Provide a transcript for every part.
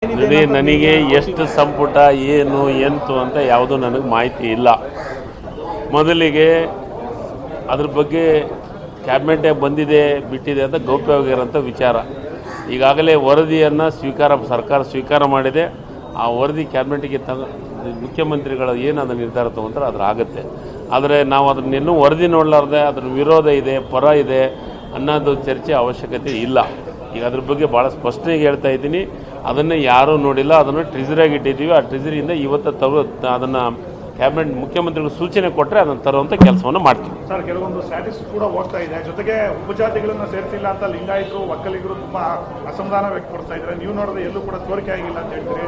ನನಗೆ ಎಷ್ಟು ಸಂಪುಟ ಏನು ಎಂತು ಅಂತ ಯಾವುದೂ ನನಗೆ ಮಾಹಿತಿ ಇಲ್ಲ. ಮೊದಲಿಗೆ ಅದ್ರ ಬಗ್ಗೆ ಕ್ಯಾಬಿನೆಟೇ ಬಂದಿದೆ ಬಿಟ್ಟಿದೆ ಅಂತ ಗೌಪ್ಯವಾಗಿರೋಂಥ ವಿಚಾರ. ಈಗಾಗಲೇ ವರದಿಯನ್ನು ಸರ್ಕಾರ ಸ್ವೀಕಾರ ಮಾಡಿದೆ. ಆ ವರದಿ ಕ್ಯಾಬಿನೆಟ್ಗೆ ಮುಖ್ಯಮಂತ್ರಿಗಳು ಏನು ಅದನ್ನು ನಿರ್ಧಾರ ತೊಗೊಂತಾರೆ ಅದ್ರ ಆಗುತ್ತೆ. ಆದರೆ ನಾವು ಅದನ್ನೆಲ್ಲೂ ವರದಿ ನೋಡಲಾರ್ದೆ ಅದ್ರ ವಿರೋಧ ಇದೆ ಪರ ಇದೆ ಅನ್ನೋದು ಚರ್ಚೆ ಅವಶ್ಯಕತೆ ಇಲ್ಲ. ಈಗ ಅದ್ರ ಬಗ್ಗೆ ಭಾಳ ಸ್ಪಷ್ಟವಾಗಿ ಹೇಳ್ತಾ ಇದ್ದೀನಿ. ಅದನ್ನು ಯಾರೂ ನೋಡಿಲ್ಲ, ಅದನ್ನು ಟ್ರೆಜರಿಯಾಗಿ ಇಟ್ಟಿದ್ದೀವಿ. ಆ ಟ್ರೆಜರಿಯಿಂದ ಇವತ್ತು ಅದನ್ನು ಕ್ಯಾಬಿನೆಟ್ ಮುಖ್ಯಮಂತ್ರಿಗಳು ಸೂಚನೆ ಕೊಟ್ಟರೆ ಅದನ್ನು ತರುವಂಥ ಕೆಲಸವನ್ನು ಮಾಡ್ತೀವಿ. ಸರ್, ಕೆಲವೊಂದು ಸ್ಟ್ಯಾಟಿಸ್ಟಿಕ್ಸ್ ಕೂಡ ಹೋಗ್ತಾ ಇದೆ. ಜೊತೆಗೆ ಉಪಜಾತಿಗಳನ್ನು ಸೇರ್ತಿಲ್ಲ ಅಂತ ಲಿಂಗಾಯತರು ಒಕ್ಕಲಿಗರು ತುಂಬಾ ಅಸಮಾಧಾನ ವ್ಯಕ್ತಪಡ್ತಾ ಇದ್ದಾರೆ. ನೀವು ನೋಡಿದ್ರೆ ಎಲ್ಲೂ ಕೂಡ ಸೋರಿಕೆ ಆಗಿಲ್ಲ ಅಂತ ಹೇಳ್ತೀರಿ.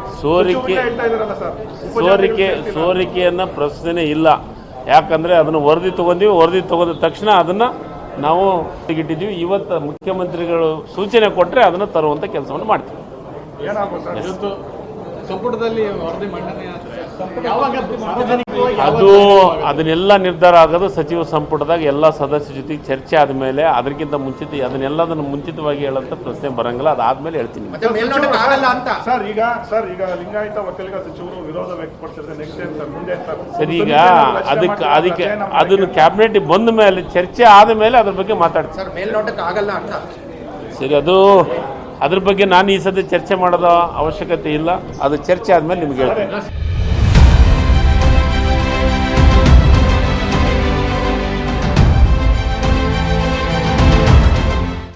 ಸೋರಿಕೆಯನ್ನು ಪ್ರಶ್ನೆ ಇಲ್ಲ. ಯಾಕಂದರೆ ಅದನ್ನು ವರದಿ ತೊಗೊಂಡಿವಿ. ವರದಿ ತೊಗೊಂಡ ತಕ್ಷಣ ಅದನ್ನು ನಾವು ಇಟ್ಟಿದ್ದೀವಿ. ಇವತ್ತು ಮುಖ್ಯಮಂತ್ರಿಗಳು ಸೂಚನೆ ಕೊಟ್ಟರೆ ಅದನ್ನು ತರುವಂಥ ಕೆಲಸವನ್ನು ಮಾಡ್ತೀವಿ. ಸಂಪುಟದಲ್ಲಿ ವರದಿ ಮಂಡನೆ ಅದನ್ನೆಲ್ಲ ನಿರ್ಧಾರ ಆಗೋದು ಸಚಿವ ಸಂಪುಟದಾಗ ಎಲ್ಲ ಸದಸ್ಯರ ಜೊತೆಗೆ ಚರ್ಚೆ ಆದಮೇಲೆ. ಅದಕ್ಕಿಂತ ಅದನ್ನೆಲ್ಲದನ್ನು ಮುಂಚಿತವಾಗಿ ಹೇಳೋಂಥ ಪ್ರಶ್ನೆ ಬರಂಗಿಲ್ಲ. ಅದಾದ್ಮೇಲೆ ಹೇಳ್ತೀನಿ. ಸರ್, ಈಗ ಲಿಂಗಾಯತ ಒಕ್ಕಲಿಗ ಸಚಿವರು ವಿರೋಧ ವ್ಯಕ್ತಪಡಿಸಿದ್ರೆ ನೆಕ್ಸ್ಟ್ ಟೈಮ್ ಸರ್ ಮುಂದೆ ಸರ್ ಈಗ ಅದಕ್ಕೆ ಅದನ್ನು ಕ್ಯಾಬಿನೆಟ್ ಬಂದ ಮೇಲೆ ಚರ್ಚೆ ಆದ ಮೇಲೆ ಅದ್ರ ಬಗ್ಗೆ ಮಾತಾಡ್ತೀನಿ. ಸರ್, ಮೇಲ್ನೋಟಕ್ಕೆ ಆಗಲ್ಲ ಅಂತ. ಸರಿ, ಅದ್ರ ಬಗ್ಗೆ ನಾನು ಈ ಸದ್ಯ ಚರ್ಚೆ ಮಾಡೋದು ಅವಶ್ಯಕತೆ ಇಲ್ಲ. ಅದು ಚರ್ಚೆ ಆದಮೇಲೆ ನಿಮ್ಗೆ ಹೇಳ್ತೀನಿ.